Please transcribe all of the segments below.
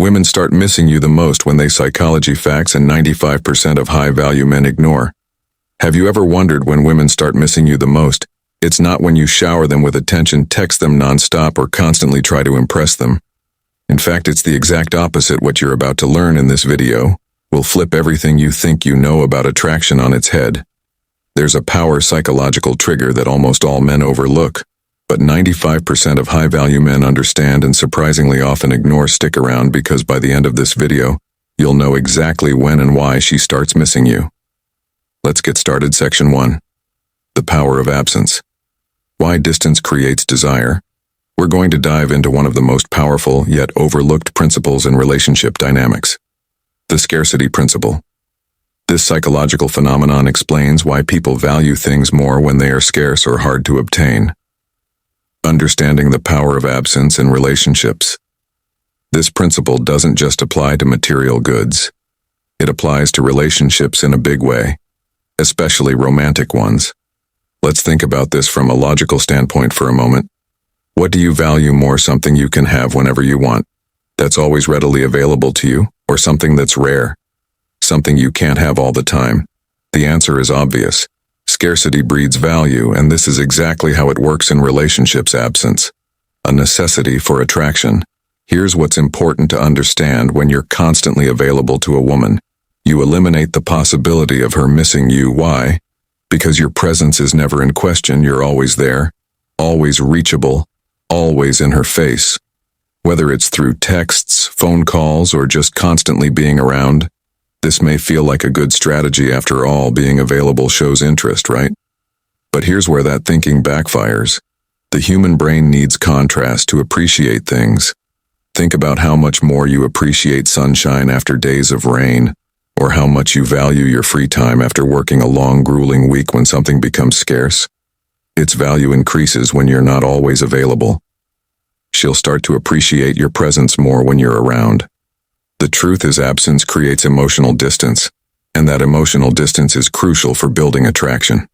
Women start missing you the most when they psychology facts and 95% of high-value men ignore. Have you ever wondered when women start missing you the most? It's not when you shower them with attention, text them nonstop, or constantly try to impress them. In fact, it's the exact opposite. What you're about to learn in this video will flip everything you think you know about attraction on its head. There's a power psychological trigger that almost all men overlook, but 95% of high-value men understand and surprisingly often ignore. Stick around because by the end of this video, you'll know exactly when and why she starts missing you. Let's get started. Section 1. The power of absence. Why distance creates desire. We're going to dive into one of the most powerful yet overlooked principles in relationship dynamics. The scarcity principle. This psychological phenomenon explains why people value things more when they are scarce or hard to obtain. Understanding the power of absence in relationships. This principle doesn't just apply to material goods. It applies to relationships in a big way, especially romantic ones. Let's think about this from a logical standpoint for a moment. What do you value more, something you can have whenever you want, that's always readily available to you, or something that's rare, something you can't have all the time? The answer is obvious. Scarcity breeds value, and this is exactly how it works in relationships. Absence, a necessity for attraction. Here's what's important to understand: when you're constantly available to a woman, you eliminate the possibility of her missing you. Why? Because your presence is never in question. You're always there, always reachable, always in her face. Whether it's through texts, phone calls, or just constantly being around, this may feel like a good strategy. After all, being available shows interest, right? But here's where that thinking backfires. The human brain needs contrast to appreciate things. Think about how much more you appreciate sunshine after days of rain, or how much you value your free time after working a long, grueling week. When something becomes scarce, its value increases when you're not always available. She'll start to appreciate your presence more when you're around. The truth is, absence creates emotional distance, and that emotional distance is crucial for building attraction.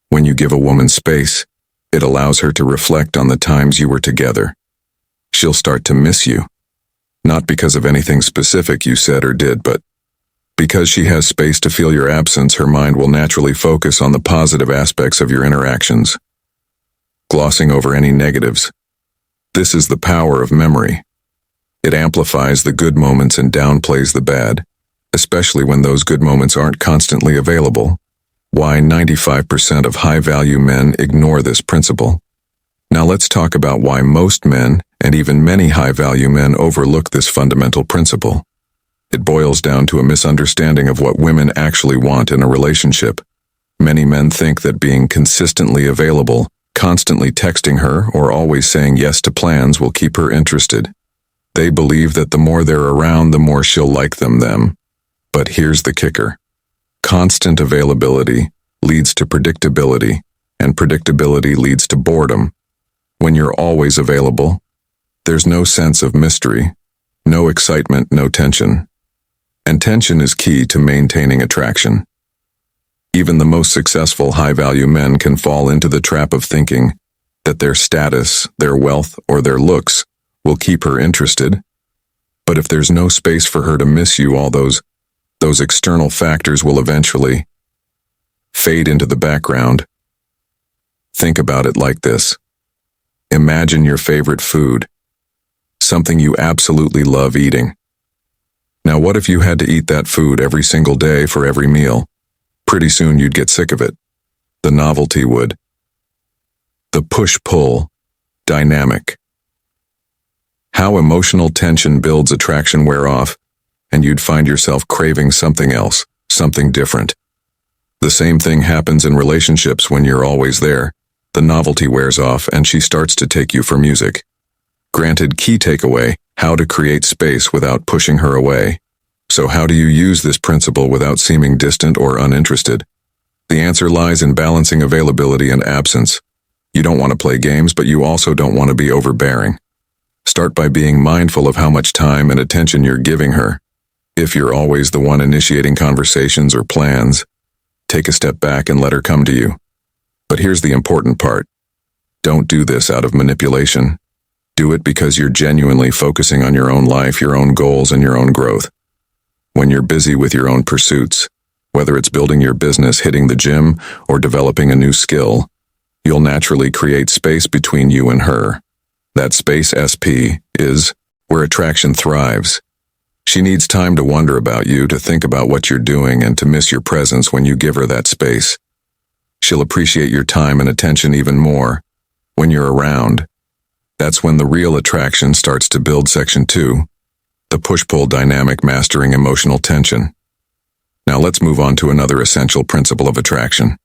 When you give a woman space, it allows her to reflect on the times you were together. She'll start to miss you, not because of anything specific you said or did, but because she has space to feel your absence. Her mind will naturally focus on the positive aspects of your interactions, glossing over any negatives. This is the power of memory. It amplifies the good moments and downplays the bad, especially when those good moments aren't constantly available. Why 95% of high-value men ignore this principle. Now let's talk about why most men, and even many high-value men, overlook this fundamental principle. It boils down to a misunderstanding of what women actually want in a relationship. Many men think that being consistently available, constantly texting her, or always saying yes to plans will keep her interested. They believe that the more they're around, the more she'll like them. But here's the kicker. Constant availability leads to predictability, and predictability leads to boredom. When you're always available, there's no sense of mystery, no excitement, no tension. And tension is key to maintaining attraction. Even the most successful high-value men can fall into the trap of thinking that their status, their wealth, or their looks will keep her interested. But if there's no space for her to miss you, all those external factors will eventually fade into the background. Think about it like this. Imagine your favorite food, something you absolutely love eating. Now what if you had to eat that food every single day for every meal? Pretty soon you'd get sick of it. The novelty would. The push-pull dynamic. How emotional tension builds attraction wear off, and you'd find yourself craving something else, something different. The same thing happens in relationships. When you're always there, the novelty wears off and she starts to take you for music. Granted, key takeaway: how to create space without pushing her away. So how do you use this principle without seeming distant or uninterested? The answer lies in balancing availability and absence. You don't want to play games, but you also don't want to be overbearing. Start by being mindful of how much time and attention you're giving her. If you're always the one initiating conversations or plans, take a step back and let her come to you. But here's the important part. Don't do this out of manipulation. Do it because you're genuinely focusing on your own life, your own goals, and your own growth. When you're busy with your own pursuits, whether it's building your business, hitting the gym, or developing a new skill, you'll naturally create space between you and her. That space, SP, is where attraction thrives. She needs time to wonder about you, to think about what you're doing, and to miss your presence when you give her that space. She'll appreciate your time and attention even more when you're around. That's when the real attraction starts to build. Section 2. The push-pull dynamic, mastering emotional tension. Now let's move on to another essential principle of attraction.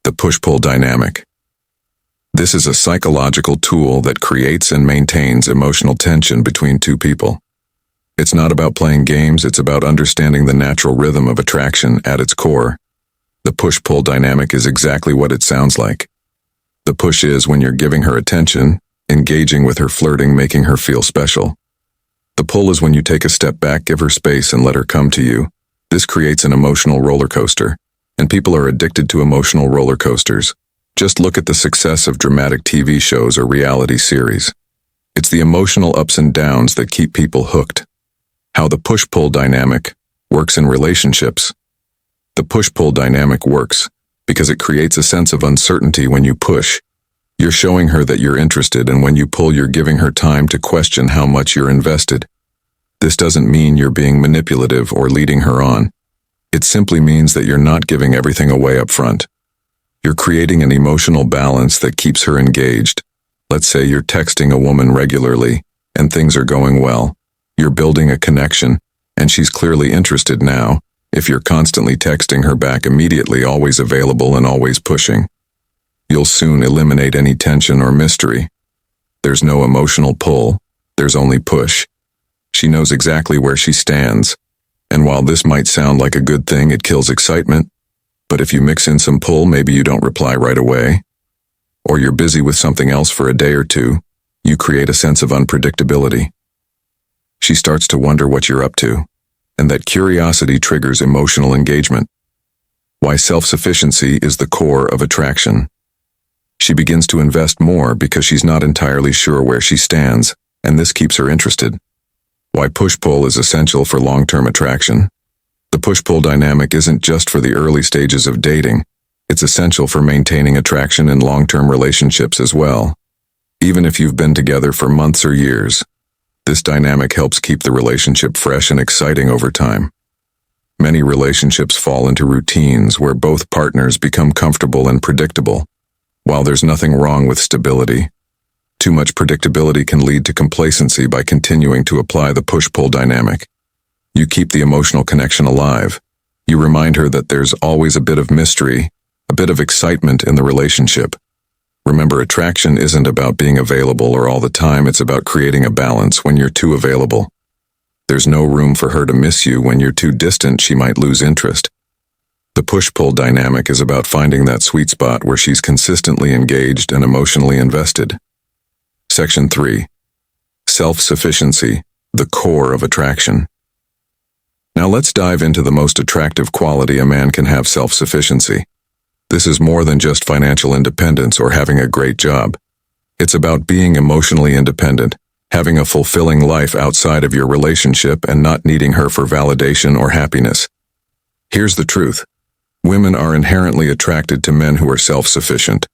The push-pull dynamic. This is a psychological tool that creates and maintains emotional tension between two people. It's not about playing games, it's about understanding the natural rhythm of attraction at its core. The push-pull dynamic is exactly what it sounds like. The push is when you're giving her attention, engaging with her, flirting, making her feel special. The pull is when you take a step back, give her space, and let her come to you. This creates an emotional roller coaster, and people are addicted to emotional roller coasters. Just look at the success of dramatic TV shows or reality series. It's the emotional ups and downs that keep people hooked. How the push-pull dynamic works in relationships. The push-pull dynamic works because it creates a sense of uncertainty. When you push, you're showing her that you're interested, and when you pull, you're giving her time to question how much you're invested. This doesn't mean you're being manipulative or leading her on. It simply means that you're not giving everything away up front. You're creating an emotional balance that keeps her engaged. Let's say you're texting a woman regularly, and things are going well. You're building a connection, and she's clearly interested now. If you're constantly texting her back immediately, always available and always pushing, you'll soon eliminate any tension or mystery. There's no emotional pull, there's only push. She knows exactly where she stands, and while this might sound like a good thing, it kills excitement. But if you mix in some pull, maybe you don't reply right away, or you're busy with something else for a day or two, you create a sense of unpredictability. She starts to wonder what you're up to, and that curiosity triggers emotional engagement. Why self-sufficiency is the core of attraction. She begins to invest more because she's not entirely sure where she stands, and this keeps her interested. Why push-pull is essential for long-term attraction. The push-pull dynamic isn't just for the early stages of dating. It's essential for maintaining attraction in long-term relationships as well. Even if you've been together for months or years, this dynamic helps keep the relationship fresh and exciting over time. Many relationships fall into routines where both partners become comfortable and predictable. While there's nothing wrong with stability, too much predictability can lead to complacency. By continuing to apply the push-pull dynamic, you keep the emotional connection alive. You remind her that there's always a bit of mystery, a bit of excitement in the relationship. Remember, attraction isn't about being available or all the time, it's about creating a balance. When you're too available, there's no room for her to miss you. When you're too distant, she might lose interest. The push-pull dynamic is about finding that sweet spot where she's consistently engaged and emotionally invested. Section 3. Self-sufficiency, the core of attraction. Now let's dive into the most attractive quality a man can have: self-sufficiency. This is more than just financial independence or having a great job. It's about being emotionally independent, having a fulfilling life outside of your relationship, and not needing her for validation or happiness. Here's the truth. Women are inherently attracted to men who are self-sufficient.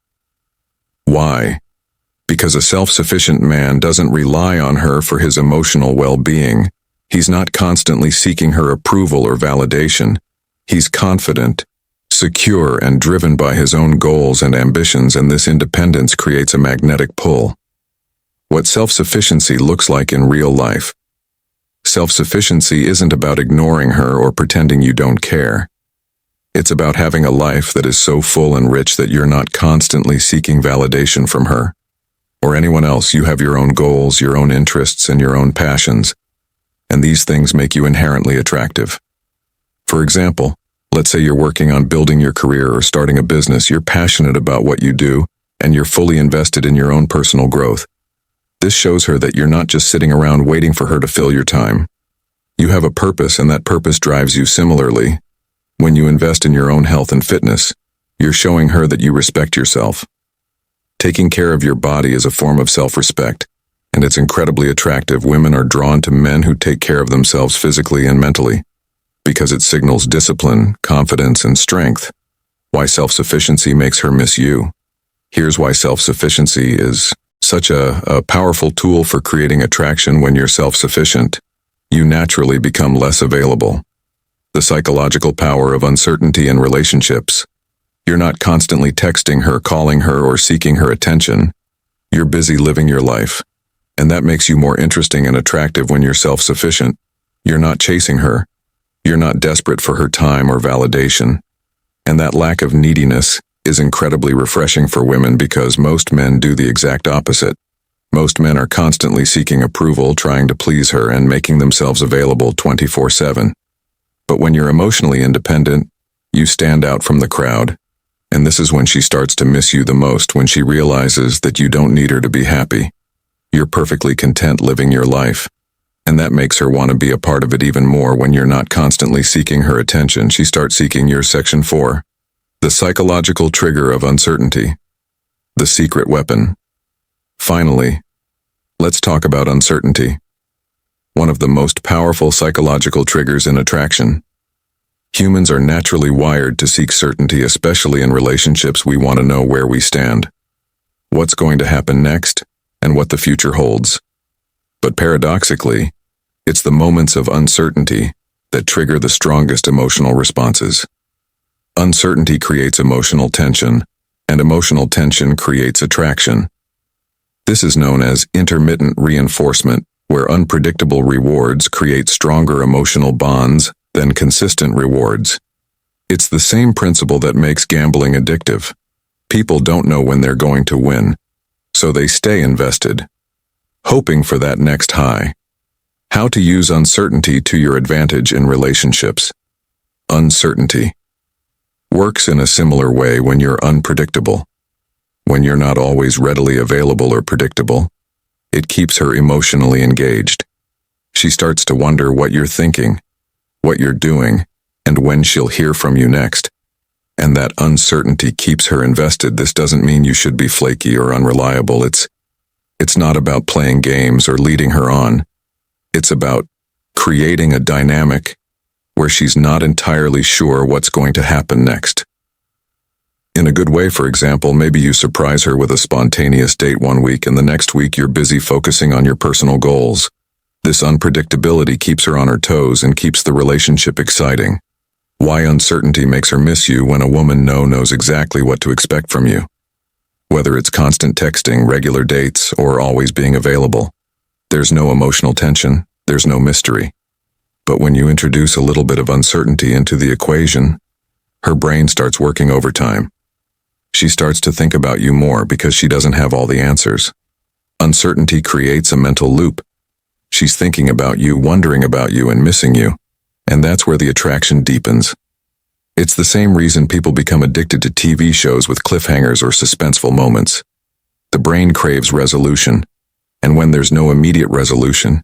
Why? Because a self-sufficient man doesn't rely on her for his emotional well-being. He's not constantly seeking her approval or validation. He's confident, secure, and driven by his own goals and ambitions, and this independence creates a magnetic pull. What self-sufficiency looks like in real life. Self-sufficiency isn't about ignoring her or pretending you don't care. It's about having a life that is so full and rich that you're not constantly seeking validation from her or anyone else. You have your own goals, your own interests, and your own passions, and these things make you inherently attractive. For example, let's say you're working on building your career or starting a business. You're passionate about what you do, and you're fully invested in your own personal growth. This shows her that you're not just sitting around waiting for her to fill your time. You have a purpose, and that purpose drives you. Similarly, when you invest in your own health and fitness, you're showing her that you respect yourself. Taking care of your body is a form of self-respect. and it's incredibly attractive. Women are drawn to men who take care of themselves physically and mentally, because it signals discipline, confidence, and strength. Why self-sufficiency makes her miss you. Here's why self-sufficiency is such a powerful tool for creating attraction. When you're self-sufficient, you naturally become less available. The psychological power of uncertainty in relationships. You're not constantly texting her, calling her, or seeking her attention. You're busy living your life. And that makes you more interesting and attractive when you're self-sufficient. You're not chasing her. You're not desperate for her time or validation. And that lack of neediness is incredibly refreshing for women because most men do the exact opposite. Most men are constantly seeking approval, trying to please her, and making themselves available 24/7. But when you're emotionally independent, you stand out from the crowd. And this is when she starts to miss you the most, when she realizes that you don't need her to be happy. You're perfectly content living your life. And that makes her want to be a part of it even more. When you're not constantly seeking her attention, she starts seeking yours. Section 4. The psychological trigger of uncertainty. The secret weapon. Finally, let's talk about uncertainty. One of the most powerful psychological triggers in attraction. Humans are naturally wired to seek certainty, especially in relationships. We want to know where we stand, what's going to happen next, and what the future holds. But paradoxically, it's the moments of uncertainty that trigger the strongest emotional responses. Uncertainty creates emotional tension, and emotional tension creates attraction. This is known as intermittent reinforcement, where unpredictable rewards create stronger emotional bonds than consistent rewards. It's the same principle that makes gambling addictive. People don't know when they're going to win, so they stay invested, hoping for that next high. How to use uncertainty to your advantage in relationships. Uncertainty works in a similar way when you're unpredictable. When you're not always readily available or predictable, it keeps her emotionally engaged. She starts to wonder what you're thinking, what you're doing, and when she'll hear from you next. And that uncertainty keeps her invested. This doesn't mean you should be flaky or unreliable. It's not about playing games or leading her on. It's about creating a dynamic where she's not entirely sure what's going to happen next. In a good way, for example, maybe you surprise her with a spontaneous date one week, and the next week you're busy focusing on your personal goals. This unpredictability keeps her on her toes and keeps the relationship exciting. Why uncertainty makes her miss you. When a woman knows exactly what to expect from you. Whether it's constant texting, regular dates, or always being available. There's no emotional tension, there's no mystery. But when you introduce a little bit of uncertainty into the equation, her brain starts working overtime. She starts to think about you more because she doesn't have all the answers. Uncertainty creates a mental loop. She's thinking about you, wondering about you, and missing you. And that's where the attraction deepens. It's the same reason people become addicted to TV shows with cliffhangers or suspenseful moments. The brain craves resolution, and when there's no immediate resolution,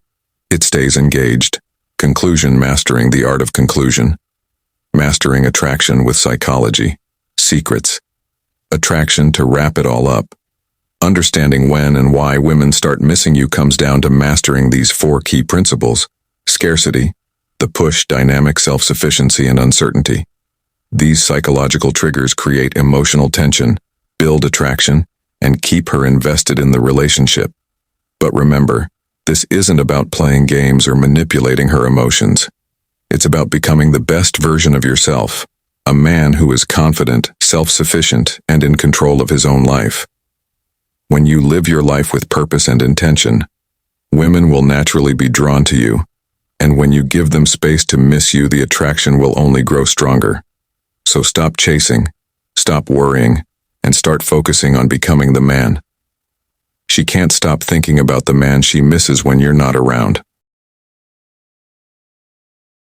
it stays engaged. Conclusion. Mastering the art of conclusion. Mastering attraction with psychology. Secrets. Attraction. To wrap it all up, understanding when and why women start missing you comes down to mastering these 4 key principles: scarcity, the push, dynamic, self-sufficiency, and uncertainty. These psychological triggers create emotional tension, build attraction, and keep her invested in the relationship. But remember, this isn't about playing games or manipulating her emotions. It's about becoming the best version of yourself, a man who is confident, self-sufficient, and in control of his own life. When you live your life with purpose and intention, women will naturally be drawn to you, and when you give them space to miss you, the attraction will only grow stronger. So stop chasing, stop worrying, and start focusing on becoming the man. She can't stop thinking about the man she misses when you're not around.